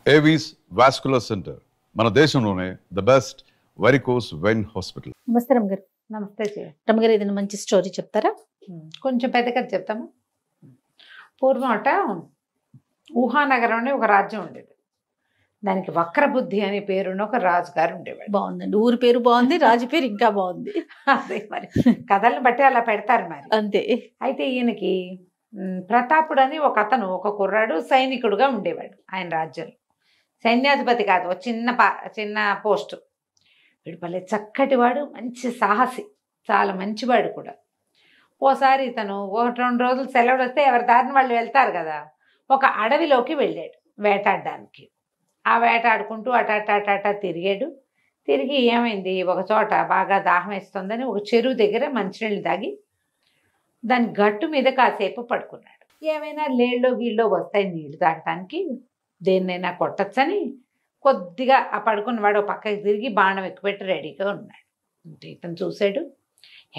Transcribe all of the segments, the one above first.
Avis vascular centre మన దేశంలోనే the best varicose vein hospital. నమస్తే రమగారు. నమస్తే రమగారు, ఏదైనా మంచి స్టోరీ చెప్తారా? కొంచెం పెద్దగా చెప్తాము. పూర్వం అట ఊహానగరం అనే ఒక రాజ్యం ఉండేది. దానికి వక్రబుద్ధి అనే పేరున్న ఒక రాజుగారు ఉండేవాడు. బాగుందండి, ఊరి పేరు బాగుంది, రాజు పేరు ఇంకా బాగుంది. అదే మరి కథలను బట్టి అలా పెడతారు మరి. అంతే. అయితే ఈయనకి ప్రతాపుడు అని ఒక అతను, ఒక కుర్రాడు సైనికుడుగా ఉండేవాడు ఆయన రాజ్యంలో. సైన్యాధిపతి కాదు, ఒక చిన్న పోస్టు. వీడు భలే చక్కటి వాడు, మంచి సాహసి, చాలా మంచివాడు కూడా. ఓసారి ఇతను 1-2 రోజులు సెలవులు వస్తే ఎవరి దారిని వాళ్ళు వెళ్తారు కదా, ఒక అడవిలోకి వెళ్ళాడు వేటాడడానికి. ఆ వేటాడుకుంటూ అటాట తిరిగాడు. తిరిగి ఏమైంది, ఒక చోట బాగా దాహం వేస్తుందని ఒక చెరువు దగ్గర మంచినీళ్ళు తాగి దాని గట్టు మీద కాసేపు పడుకున్నాడు. ఏమైనా గీళ్ళో వస్తాయి నీళ్లు తాగటానికి, దేన్నైనా కొట్టచ్చని కొద్దిగా ఆ పడుకున్నవాడు పక్కకి తిరిగి బాణం ఎక్కుపెట్టి రెడీగా ఉన్నాడు. అంటే ఇతను చూశాడు,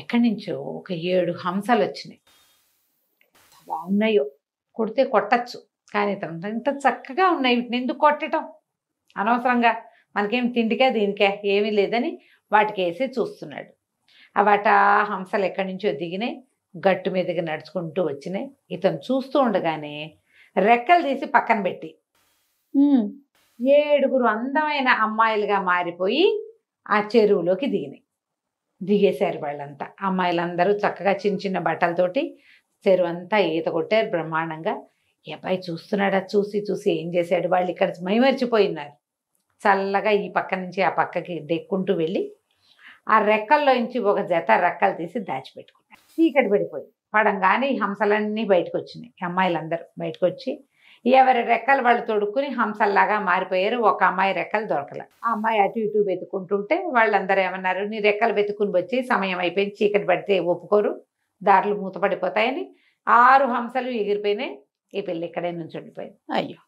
ఎక్కడి నుంచో ఒక 7 హంసలు వచ్చినాయి. బాగున్నాయో, కొడితే కొట్టచ్చు, కానీ ఇతను ఇంత చక్కగా ఉన్నాయి, వీటిని ఎందుకు కొట్టడం, అనవసరంగా మనకేం తిండికే దీనికే ఏమీ లేదని వాటికి వేసి చూస్తున్నాడు. ఆ హంసలు ఎక్కడి నుంచో దిగినాయి, గట్టు మీదకి నడుచుకుంటూ వచ్చినాయి. ఇతను చూస్తూ ఉండగానే రెక్కలు తీసి పక్కన పెట్టి 7 అందమైన అమ్మాయిలుగా మారిపోయి ఆ చెరువులోకి దిగేశారు వాళ్ళంతా. అమ్మాయిలందరూ చక్కగా చిన్న బట్టలతోటి చెరువు అంతా ఈత కొట్టారు బ్రహ్మాండంగా. ఈ అబ్బాయి చూస్తున్నాడు, చూసి ఏం చేశాడు, వాళ్ళు ఇక్కడ మైమరిచిపోయినారు. చల్లగా ఈ పక్క నుంచి ఆ పక్కకి దెక్కుంటూ వెళ్ళి ఆ రెక్కల్లో నుంచి ఒక జత రెక్కలు తీసి దాచిపెట్టుకున్నాడు. చీకటి పడిపోయి పడంగానే ఈ హంసలన్నీ బయటకు వచ్చినాయి. అమ్మాయిలందరూ బయటకు వచ్చి ఎవరి రెక్కలు వాళ్ళు తొడుక్కుని హంసల్లాగా మారిపోయారు. ఒక అమ్మాయి రెక్కలు దొరకలే. ఆ అమ్మాయి అటు ఇటు వెతుక్కుంటుంటే వాళ్ళందరూ ఏమన్నారు, నీ రెక్కలు వెతుక్కుని వచ్చి సమయం అయిపోయింది, చీకటి పడితే ఒప్పుకోరు, దారులు మూతపడిపోతాయని 6 హంసలు ఎగిరిపోయినాయి. ఈ పిల్ల ఇక్కడే నుంచి ఉండిపోయింది. అయ్యో.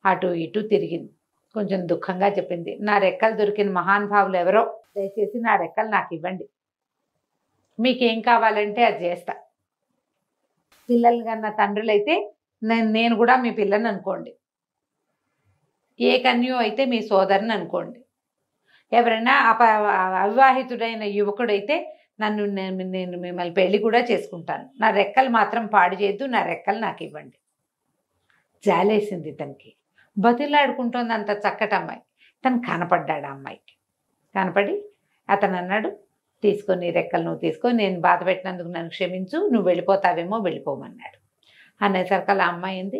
అటు ఇటు తిరిగింది, కొంచెం దుఃఖంగా చెప్పింది, నా రెక్కలు దొరికిన మహానుభావులు ఎవరో, దయచేసి నా రెక్కలు నాకు ఇవ్వండి, మీకేం కావాలంటే అది చేస్తా. పిల్లలు కన్నా తండ్రులైతే నేను కూడా మీ పిల్లని అనుకోండి, ఏ కన్యో అయితే మీ సోదరుని అనుకోండి, ఎవరైనా అవివాహితుడైన యువకుడైతే నేను మిమ్మల్ని పెళ్లి కూడా చేసుకుంటాను, నా రెక్కలు మాత్రం పాడు చేయొద్దు, నా రెక్కలు నాకు ఇవ్వండి. జాలేసింది ఇతనికి, బతిలాడుకుంటోంది అంత చక్కటి అమ్మాయి. తను కనపడ్డాడు ఆ అమ్మాయికి. కనపడి అతను అన్నాడు, తీసుకొని రెక్కలు నువ్వు తీసుకొని, నేను బాధ పెట్టినందుకు నన్ను క్షమించు, నువ్వు వెళ్ళిపోతావేమో వెళ్ళిపోమన్నాడు. అనేసరికి ఆ అమ్మాయి ఏంది,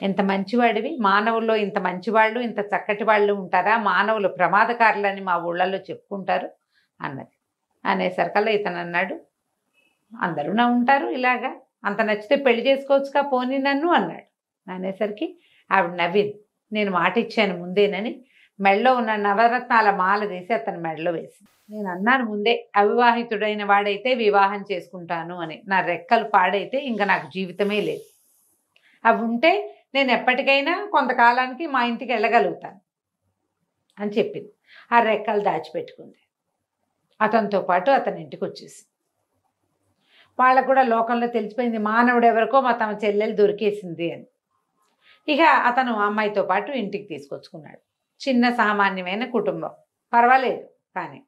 ఎంత మంచివాడివి, మానవుల్లో ఇంత మంచివాళ్ళు ఇంత చక్కటి వాళ్ళు ఉంటారా, మానవులు ప్రమాదకారులని మా ఊళ్ళల్లో చెప్పుకుంటారు అన్నది. అనేసరికల్లా ఇతను అన్నాడు, అందరూ నా ఉంటారు ఇలాగా, అంత నచ్చితే పెళ్లి చేసుకోవచ్చుగా పోనీ నన్ను అన్నాడు. అనేసరికి ఆవిడ నవ్వింది, నేను మాట ఇచ్చాను ముందేనని మెడలో ఉన్న నవరత్నాల మాల తీసి అతని మెడలో వేసి, నేను అన్నాను ముందే అవివాహితుడైన వాడైతే వివాహం చేసుకుంటాను అని, నా రెక్కలు పాడైతే ఇంకా నాకు జీవితమే లేదు, అవి ఉంటే నేను ఎప్పటికైనా కొంతకాలానికి మా ఇంటికి వెళ్ళగలుగుతాను అని చెప్పింది. ఆ రెక్కలు దాచిపెట్టుకుంది. అతనితో పాటు అతని ఇంటికి వచ్చేసి వాళ్ళకు కూడా లోకంలో తెలిసిపోయింది, మానవుడు ఎవరికో మా తమ చెల్లెలు దొరికేసింది అని. ఇక అతను అమ్మాయితో పాటు ఇంటికి తీసుకొచ్చుకున్నాడు. చిన్న సామాన్యమైన కుటుంబం, పర్వాలేదు. కానీ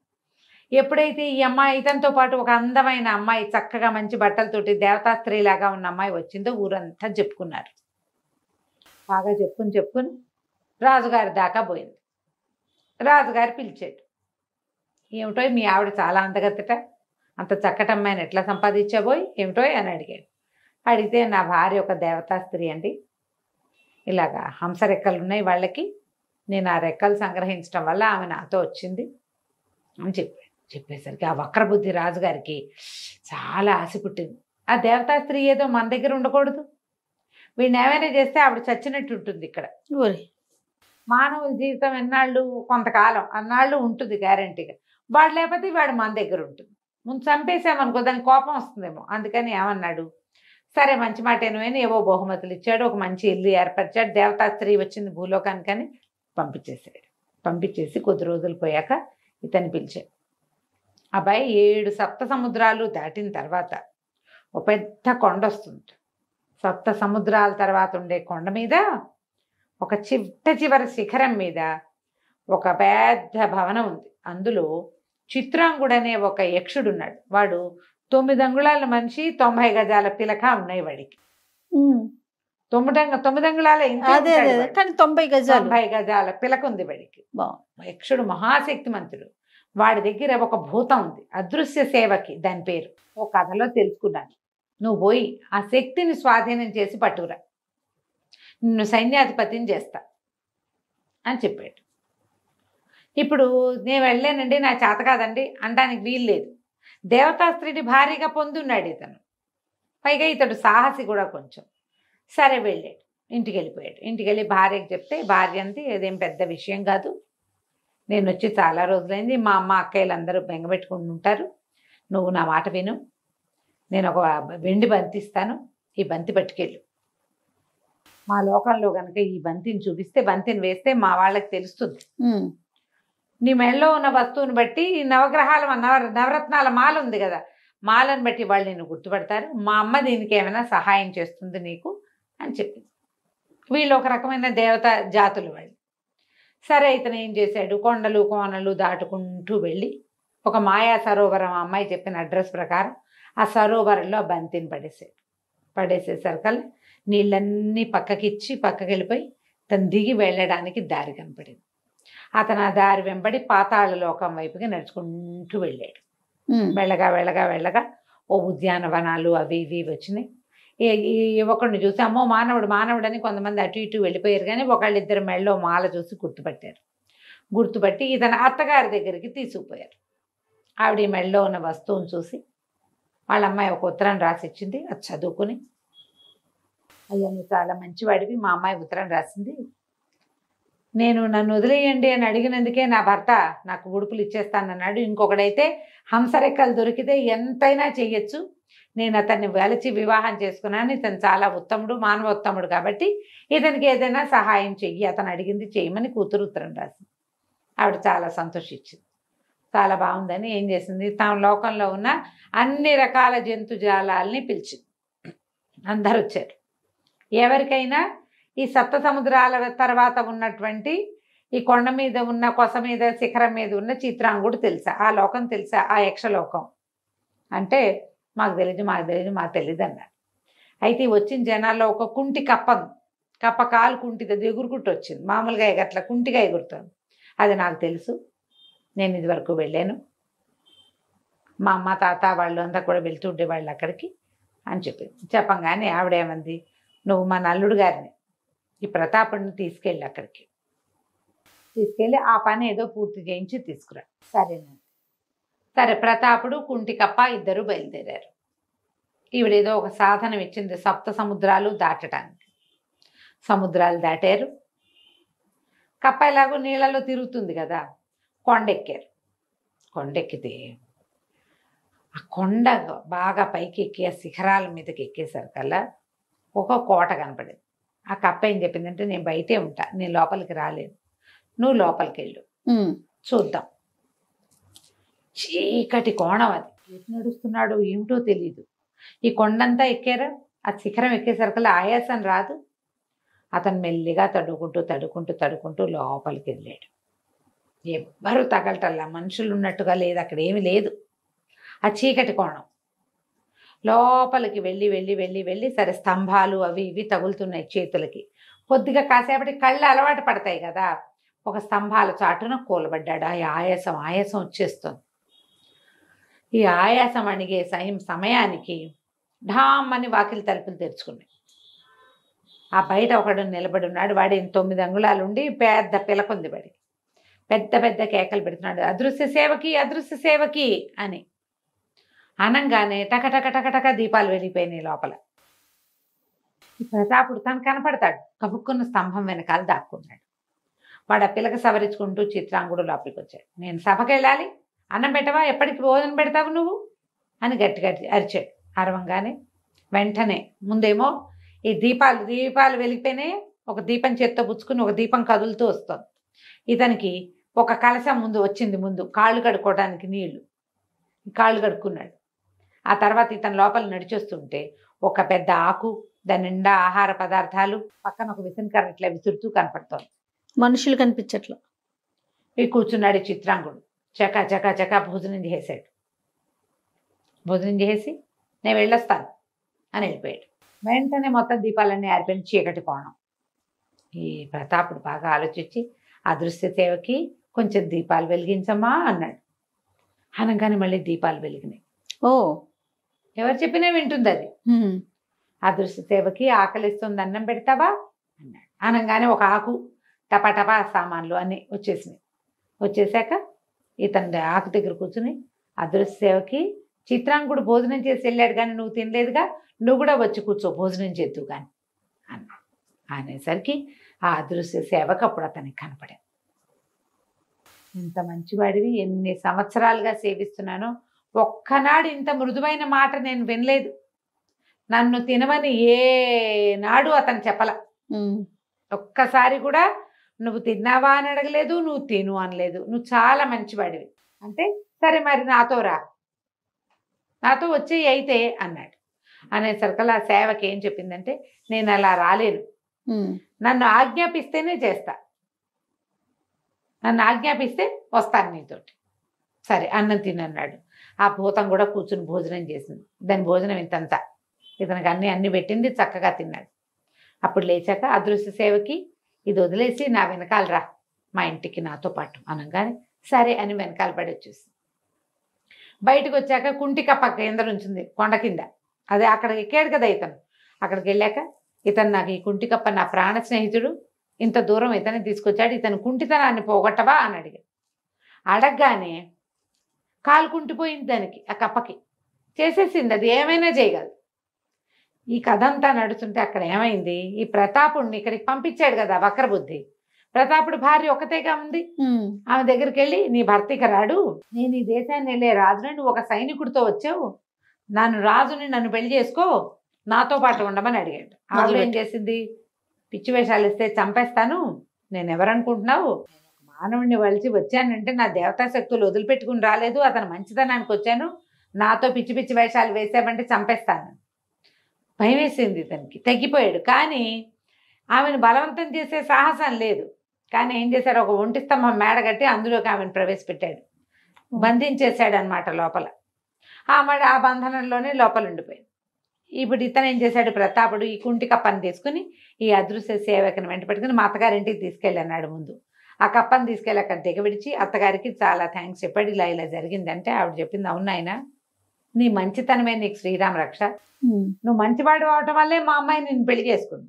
ఎప్పుడైతే ఈ అమ్మాయి ఇతనితో పాటు ఒక అందమైన అమ్మాయి, చక్కగా మంచి బట్టలతోటి దేవతా స్త్రీలాగా ఉన్న అమ్మాయి వచ్చిందో ఊరంతా చెప్పుకున్నారు. బాగా చెప్పుకుని రాజుగారి దాకా పోయింది. రాజుగారు పిలిచాడు, ఏమిటో మీ ఆవిడ చాలా అందగత్తట, అంత చక్కటి అమ్మాయిని ఎట్లా సంపాదించాబోయ్ ఏమిటో అని అడిగాడు. అడిగితే నా భార్య ఒక దేవతా స్త్రీ అండి, ఇలాగా హంస రెక్కలు ఉన్నాయి వాళ్ళకి, నేను ఆ రెక్కలు సంగ్రహించడం వల్ల ఆమె నాతో వచ్చింది అని చెప్పేసరికి ఆ వక్రబుద్ధి రాజుగారికి చాలా ఆశ పుట్టింది. ఆ దేవతా స్త్రీ ఏదో మన దగ్గర ఉండకూడదు, వీడిని ఏమైనా చేస్తే ఆవిడ చచ్చినట్టు ఉంటుంది. ఇక్కడ మానవుల జీవితం ఎన్నాళ్ళు, కొంతకాలం అన్నాళ్ళు ఉంటుంది గ్యారంటీగా, వాడు లేకపోతే వాడు మన దగ్గర ఉంటుంది. ముందు చంపేసామనుకో దానికి కోపం వస్తుందేమో, అందుకని ఏమన్నాడు, సరే మంచి మాట ఏమని ఏవో బహుమతులు ఇచ్చాడు, ఒక మంచి ఇల్లు ఏర్పరిచాడు, దేవతా స్త్రీ వచ్చింది భూలోకానికని పంపించేసాడు. పంపించేసి కొద్ది రోజులు పోయాక ఇతన్ని పిలిచాడు. అబ్బాయి 7 సప్త సముద్రాలు దాటిన తర్వాత ఒక పెద్ద కొండ వస్తుంది. సప్త సముద్రాల తర్వాత ఉండే కొండ మీద ఒక చివరి శిఖరం మీద ఒక పెద్ద భవనం ఉంది. అందులో చిత్రాంగుడు అనే ఒక యక్షుడు ఉన్నాడు. వాడు 9 అంగుళాల మనిషి, 90 గజాల పిలక ఉన్నాయి వాడికి. 9 అంగుళాల ఇంతే అదే ఉంటాడు అదే వాడు. కానీ 90 గజాలు 90 గజాల పిలక ఉంది వాడికి. బాగుంది. యక్షుడు మహాశక్తిమంతుడు. వాడి దగ్గర ఒక భూతం ఉంది, అదృశ్య సేవకి దాని పేరు. ఓ కథలో తెలుసుకున్నాను. నువ్వు పోయి ఆ శక్తిని స్వాధీనం చేసి పట్టుకురా, నిన్ను సైన్యాధిపతిని చేస్తా అని చెప్పాడు. ఇప్పుడు నేను వెళ్ళానండి, నా చేత కాదండి అనడానికి వీలు లేదు. దేవతాస్త్రీని భారీగా పొందున్నాడు ఇతను. పైగా ఇతడు సాహసి కూడా కొంచెం. సరే వెళ్ళాడు, ఇంటికి వెళ్ళిపోయాడు. ఇంటికి వెళ్ళి భార్యకి చెప్తే భార్య అంది, ఏదేం పెద్ద విషయం కాదు, నేను వచ్చి చాలా రోజులైంది, మా అమ్మ అక్కయ్యలు అందరూ బెంగపెట్టుకుని ఉంటారు, నువ్వు నా మాట విను, నేను ఒక వెండి బంతి ఇస్తాను, ఈ బంతి పట్టుకెళ్ళు. మా లోకంలో కనుక ఈ బంతిని చూపిస్తే, బంతిని వేస్తే మా వాళ్ళకి తెలుస్తుంది. నీ మెడలో ఉన్న వస్తువుని బట్టి నవగ్రహాల నవరత్నాల మాల ఉంది కదా, మాలను బట్టి వాళ్ళు నిన్ను గుర్తుపడతారు. మా అమ్మ దీనికి ఏమైనా సహాయం చేస్తుంది నీకు అని చెప్పింది. వీళ్ళు ఒక రకమైన దేవత జాతులు వాళ్ళు. సరే ఇతను ఏం చేశాడు, కొండలు కోనలు దాటుకుంటూ వెళ్ళి ఒక మాయా సరోవరం, అమ్మాయి చెప్పిన అడ్రస్ ప్రకారం ఆ సరోవరంలో బంతిని పడేసేసరికల్లా నీళ్ళన్నీ పక్కకిచ్చి పక్కకి వెళ్ళిపోయి తను దిగి వెళ్ళడానికి దారి కనపడింది. అతను ఆ దారి వెంబడి పాతాళ లోకం వైపుకి నడుచుకుంటూ వెళ్ళాడు. వెళ్ళగా ఓ ఉద్యానవనాలు అవి ఇవి వచ్చినాయి. ఈ యువకుడిని చూసి అమ్మో మానవుడు అని కొంతమంది అటు ఇటు వెళ్ళిపోయారు, కానీ ఒకళ్ళిద్దరు మెళ్ళో మాల చూసి గుర్తుపట్టి ఇతను అత్తగారి దగ్గరికి తీసుకుపోయారు. ఆవిడ మెళ్ళో ఉన్న వస్తువుని చూసి వాళ్ళ అమ్మాయి ఒక ఉత్తరం రాసిచ్చింది. అది చదువుకుని, అయ్యా నువ్వు చాలా మంచివాడివి, మా అమ్మాయి ఉత్తరం రాసింది, నేను నన్ను వదిలేయండి అని అడిగినందుకే నా భర్త నాకు ఉడుపులు ఇచ్చేస్తానన్నాడు. ఇంకొకడైతే హంసరెక్కలు దొరికితే ఎంతైనా చెయ్యొచ్చు, నేను అతన్ని వెలచి వివాహం చేసుకున్నాను, ఇతను చాలా ఉత్తముడు, మానవోత్తముడు, కాబట్టి ఇతనికి ఏదైనా సహాయం చెయ్యి, అతను అడిగింది చేయమని కూతురు ఉత్తరం రాసింది. ఆవిడ చాలా సంతోషించింది. చాలా బాగుందని ఏం చేసింది, తమ లోకంలో ఉన్న అన్ని రకాల జంతుజాలాల్ని పిలిచింది. అందరు వచ్చారు. ఎవరికైనా ఈ సప్త సముద్రాల తర్వాత ఉన్నటువంటి ఈ కొండ మీద ఉన్న, కొస మీద, శిఖరం మీద ఉన్న చిత్రాంగుడు తెలుసా, ఆ లోకం తెలుసా, ఆ యక్షలోకం అంటే మాకు తెలియదు అన్నారు. అయితే వచ్చిన జనాల్లో ఒక కుంటి కప్ప కాలు కుంటిది ఎగురుకుంటూ వచ్చింది. మామూలుగా ఎగట్ల కుంటిగా ఎగురుతుంది. అది నాకు తెలుసు, నేను ఇది వరకు వెళ్ళాను, మా అమ్మ తాత వాళ్ళు అంతా కూడా వెళ్తుండే వాళ్ళు అక్కడికి అని చెప్పింది. చెప్పంగానే ఆవిడేమంది, నువ్వు మా నల్లుడు గారిని, ఈ ప్రతాపుడిని తీసుకెళ్ళి అక్కడికి తీసుకెళ్ళి ఆ పని ఏదో పూర్తి చేయించి తీసుకురా. సరేనండి. సరే ప్రతాపుడు కుంటికప్ప ఇద్దరు బయలుదేరారు. ఈవిడేదో ఒక సాధనం ఇచ్చింది, సప్త సముద్రాలు దాటడానికి. సముద్రాలు దాటారు. కప్ప ఎలాగో నీళ్ళలో తిరుగుతుంది కదా, కొండెక్కారు. కొండెక్కితే ఆ కొండ బాగా పైకి ఎక్కి ఆ శిఖరాల మీదకి ఎక్కేసరికల్లా ఒక కోట కనపడింది. ఆ కప్ప ఏం చెప్పిందంటే, నేను బయటే ఉంటా, నేను లోపలికి రాలేను, నువ్వు లోపలికి వెళ్ళు, చూద్దాం. చీకటి కోణం అది, ఎటు నడుస్తున్నాడో ఏమిటో తెలీదు. ఈ కొండంతా ఎక్కారా, ఆ శిఖరం ఎక్కేసరికల్లా ఆయాసం రాదు. అతను మెల్లిగా తడుకుంటూ లోపలికి వెళ్ళాడు. ఎవ్వరూ తగలటల్లా, మనుషులు ఉన్నట్టుగా లేదు, అక్కడ ఏమీ లేదు. ఆ చీకటి కోణం లోపలికి వెళ్ళి సరే స్తంభాలు అవి ఇవి తగులుతున్నాయి చేతులకి. కొద్దిగా కాసేపటి కళ్ళు అలవాటు పడతాయి కదా, ఒక స్తంభాల చాటున కూలబడ్డాడు. ఆ ఆయాసం వచ్చేస్తుంది. ఈ ఆయాసం అణిగే సమయానికి ఢామ్మని వాకిలి తలుపులు తెరుచుకున్నాయి. ఆ బయట ఒకడు నిలబడి ఉన్నాడు. వాడి 9 అంగుళాలు ఉండి పెద్ద పిలకుంది. వాడికి పెద్ద కేకలు పెడుతున్నాడు, అదృశ్య సేవకి అని. అనంగానే టకటక దీపాలు వెలిగిపోయినాయి లోపల. ఈ ప్రతాపుడు తను కనపడతాడు, కబుక్కున్న స్తంభం వెనకాల దాక్కున్నాడు. వాడు ఆ పిలక సవరించుకుంటూ చిత్రాంగుడు లోపలికి వచ్చాడు. నేను సభకి వెళ్ళాలి, అన్నం పెట్టవా, ఎప్పటికి భోజనం పెడతావు నువ్వు అని గట్టిగా అరిచాడు. అరవంగానే వెంటనే ముందేమో ఈ దీపాలు వెలిగిపోయినాయి. ఒక దీపం చేత్తో పుచ్చుకుని ఒక దీపం కదులుతూ వస్తుంది. ఇతనికి ఒక కలశం ముందు కాళ్ళు కడుక్కోవడానికి నీళ్లు, కాళ్ళు కడుక్కున్నాడు. ఆ తర్వాత ఇతను లోపల నడిచొస్తుంటే ఒక పెద్ద ఆకు, దాని నిండా ఆహార పదార్థాలు, పక్కన ఒక విసనకర్ర ఇట్లా విసురుతూ కనపడుతోంది. మనుషులు కనిపించట్లా. ఈ కూర్చున్నాడు ఈ చిత్రాంగుడు. చకా చకా చకా భోజనం చేసాడు. భోజనం చేసి నేను వెళ్ళొస్తాను అని వెళ్ళిపోయాడు. వెంటనే మొత్తం దీపాలన్నీ ఆరిపోయిన చీకటి కోణం. ఈ ప్రతాపుడు బాగా ఆలోచించి అదృశ్య సేవకి కొంచెం దీపాలు వెలిగించమ్మా అన్నాడు. అనగానే మళ్ళీ దీపాలు వెలిగినాయి. ఓ. ఎవరు చెప్పినా వింటుంది అది. ఉమ్. అదృశ్య సేవకి ఆకలిస్తుంది, అన్నం పెడతావా అన్నాడు. అనగానే ఒక ఆకు టపా సామాన్లు అన్నీ వచ్చేసినాయి. వచ్చేసాక ఇతను ఆకు దగ్గర కూర్చుని అదృశ్య సేవకి చిత్రాంగుడు భోజనం చేసి వెళ్ళాడు కానీ నువ్వు తినలేదుగా, నువ్వు కూడా వచ్చి కూర్చో భోజనం చేద్దు కానీ అన్నాడు. అనేసరికి ఆ అదృశ్య సేవకు అప్పుడు అతనికి కనపడాడు. ఇంత మంచివాడివి, ఎన్ని సంవత్సరాలుగా సేవిస్తున్నానో ఒక్కనాడు ఇంత మృదువైన మాట నేను వినలేదు. నన్ను తినవని ఏనాడు అతను చెప్పల. ఒక్కసారి కూడా నువ్వు తిన్నావా అని అడగలేదు, నువ్వు తిను అనలేదు. నువ్వు చాలా మంచివాడివి అంటే సరే మరి నాతో రా, నాతో వచ్చేయి అయితే అన్నాడు. అనేసరికల్లా ఆ సేవకి ఏం చెప్పిందంటే నేను అలా రాలేను, నన్ను ఆజ్ఞాపిస్తేనే చేస్తా, నన్ను ఆజ్ఞాపిస్తే వస్తాను నీతోటి. సరే అన్నం తినన్నాడు. ఆ భూతం కూడా కూర్చుని భోజనం చేసింది. దాని భోజనం ఇంతంతా ఇతనికి అన్ని పెట్టింది, చక్కగా తిన్నాడు. అప్పుడు లేచాక అదృశ్య సేవకి ఇది వదిలేసి నా వెనకాల రా మా ఇంటికి నాతో పాటు అనగానే సరే అని వెనకాల పడి వచ్చేసి బయటకు వచ్చాక కుంటికప్ప కింద ఉంచింది కొండ కింద. అదే అక్కడికి ఎక్కాడు కదా ఇతను. అక్కడికి వెళ్ళాక ఇతను నాకు ఈ కుంటికప్ప నా ప్రాణ స్నేహితుడు, ఇంత దూరం ఇతన్ని తీసుకొచ్చాడు, ఇతను కుంటితనాన్ని పోగొట్టవా అని అడిగాడు. అడగగానే కాలు కుంటిపోయింది దానికి, ఆ కప్పకి చేసేసింది, అది ఏమైనా చేయగలదు. ఈ కథ అంతా నడుస్తుంటే అక్కడ ఏమైంది, ఈ ప్రతాపుడిని ఇక్కడికి పంపించాడు కదా వక్రబుద్ధి. ప్రతాపుడు భార్య ఒకతేగా ఉంది. ఆమె దగ్గరికి వెళ్ళి నీ భర్త ఇక రాడు, నేను ఈ దేశాన్ని వెళ్ళే రాజుని, నువ్వు ఒక సైనికుడితో వచ్చావు, నన్ను పెళ్లి చేసుకో, నాతో పాటు ఉండమని అడిగాడు. ఆవిడ ఏం చేసింది, పిచ్చి వేషాలు ఇస్తే చంపేస్తాను, నేను ఎవరనుకుంటున్నావు, మానవుడిని వలిచి వచ్చానంటే నా దేవతా శక్తులు వదిలిపెట్టుకుని రాలేదు, అతను మంచితనానికి వచ్చాను, నాతో పిచ్చి పిచ్చి వేషాలు వేసామంటే చంపేస్తాను. భయం వేసింది ఇతనికి, తగ్గిపోయాడు. కానీ ఆమెను బలవంతం చేసే సాహసం లేదు. కానీ ఏం చేశాడు, ఒక ఒంటి స్తంభం మేడ కట్టి అందులోకి ఆమెను ప్రవేశపెట్టాడు, బంధించేశాడు అనమాట లోపల. ఆమె ఆ బంధనంలోనే లోపల ఉండిపోయింది. ఇప్పుడు ఇతను ఏం చేశాడు, ప్రతాపుడు ఈ కుంటి కప్పని తీసుకుని ఈ అదృశ్య సేవకుని వెంట పెట్టుకుని మా అత్తగారింటికి తీసుకెళ్ళన్నాడు. ముందు ఆ కప్పని తీసుకెళ్ళి అక్కడ దిగవిడిచి అత్తగారికి చాలా థ్యాంక్స్ చెప్పాడు. ఇలా ఇలా జరిగిందంటే ఆవిడ చెప్పింది, అవును ఆయన నీ మంచితనమే నీకు శ్రీరామ రక్ష, నువ్వు మంచివాడు అవటం వల్లే మా అమ్మాయి నిన్ను పెళ్లి చేసుకుంది,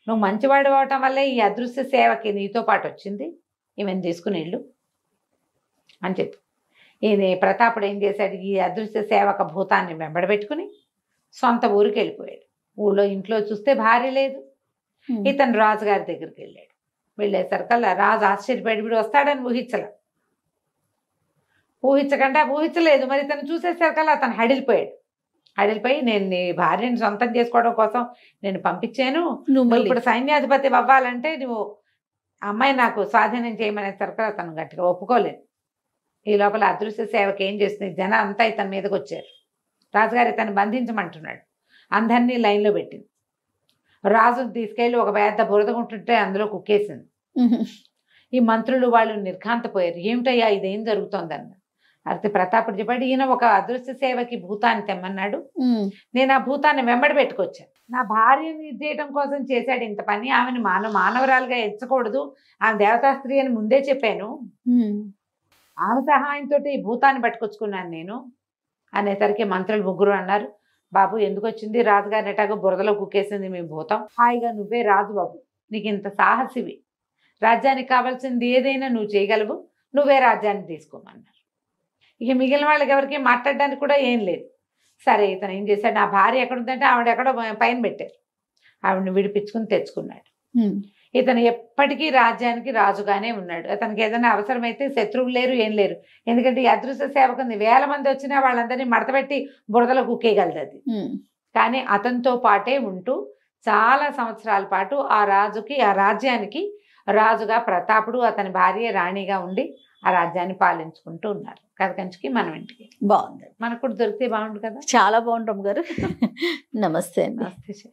నువ్వు మంచివాడు అవటం వల్లే ఈ అదృశ్య సేవకి నీతో పాటు వచ్చింది, ఈమెను తీసుకుని వెళ్ళు అని చెప్పి ఈయన ప్రతాపుడు ఏం చేశాడు, ఈ అదృశ్య సేవక భూతాన్ని వెంబడబెట్టుకుని సొంత ఊరికి వెళ్ళిపోయాడు. ఇంట్లో చూస్తే భార్య లేదు. ఇతను రాజుగారి దగ్గరికి వెళ్ళాడు. వెళ్ళేసరికల్లా రాజు ఆశ్చర్యపడి వీడు వస్తాడని ఊహించలేదు. మరి ఇతను చూసేసరికల్లా అతను హడిలిపోయి నేను నీ భార్యని సొంతం చేసుకోవడం కోసం నేను పంపించాను, నువ్వు ఇప్పుడు సైన్యాధిపతి అవ్వాలంటే నువ్వు అమ్మాయి నాకు స్వాధీనం చేయమనేసరికి అతను గట్టిగా ఒప్పుకోలేదు. ఈ లోపల అదృశ్య సేవకి ఏం చేస్తుంది, జనం అంతా ఇతని మీదకి వచ్చారు. రాజుగారు ఇతను బంధించమంటున్నాడు. అందరినీ లైన్లో పెట్టింది. రాజును తీసుకెళ్ళి ఒక పెద్ద బురదగుంటుంటే అందులో కుక్కేసింది. ఈ మంత్రులు వాళ్ళు నిర్ఘాంతపోయారు, ఏమిటయ్యా ఇదేం జరుగుతోందన్న. అయితే ప్రతాపుడు చెప్పాడు, ఈయన ఒక అదృశ్య సేవకి భూతాన్ని తెమ్మన్నాడు, నేను ఆ భూతాన్ని వెంబడి పెట్టుకొచ్చాను, నా భార్యని చేయడం కోసం చేశాడు ఇంత పని, ఆమెను మానవరాలుగా ఎంచకూడదు, ఆమె దేవతా స్త్రీ అని ముందే చెప్పాను, ఆమె సహాయంతో ఈ భూతాన్ని పట్టుకొచ్చుకున్నాను నేను అనేసరికి మంత్రులు ముగ్గురు అన్నారు, బాబు ఎందుకు వచ్చింది, రాజుగారిని ఎటాగో బురదలో కుక్కేసింది మీ భూతం, హాయిగా నువ్వే రాజు బాబు, నీకు ఇంత సాహసివి, రాజ్యానికి కావాల్సింది ఏదైనా నువ్వు చేయగలవు, నువ్వే రాజ్యాన్ని తీసుకోమన్నారు. ఇక మిగిలిన వాళ్ళకి ఎవరికి మాట్లాడడానికి కూడా ఏం లేదు. సరే ఇతను ఏం చేశాడు, నా భార్య ఎక్కడుందంటే ఆవిడ ఎక్కడో పైన పెట్టారు, ఆవిడని విడిపించుకుని తెచ్చుకున్నాడు. ఇతను ఎప్పటికీ రాజ్యానికి రాజుగానే ఉన్నాడు. అతనికి ఏదైనా అవసరమైతే శత్రువులు లేరు, ఏం లేరు. ఎందుకంటే ఈ అదృశ్య సేవకుంది 1000 మంది వచ్చినా వాళ్ళందరినీ మడతపెట్టి బురదలో కుక్కేయగలదు అది. కానీ అతనితో పాటే ఉంటూ చాలా సంవత్సరాల పాటు ఆ రాజ్యానికి రాజుగా ప్రతాపుడు, అతని భార్య రాణిగా ఉండి ఆ రాజ్యాన్ని పాలించుకుంటూ ఉన్నారు. కథ కంచికి మనం ఇంటికి. బాగుంది, మనకు కూడా దొరికితే బాగుండు కదా. చాలా బాగుంటాం గారు. నమస్తే అండి. నమస్తే.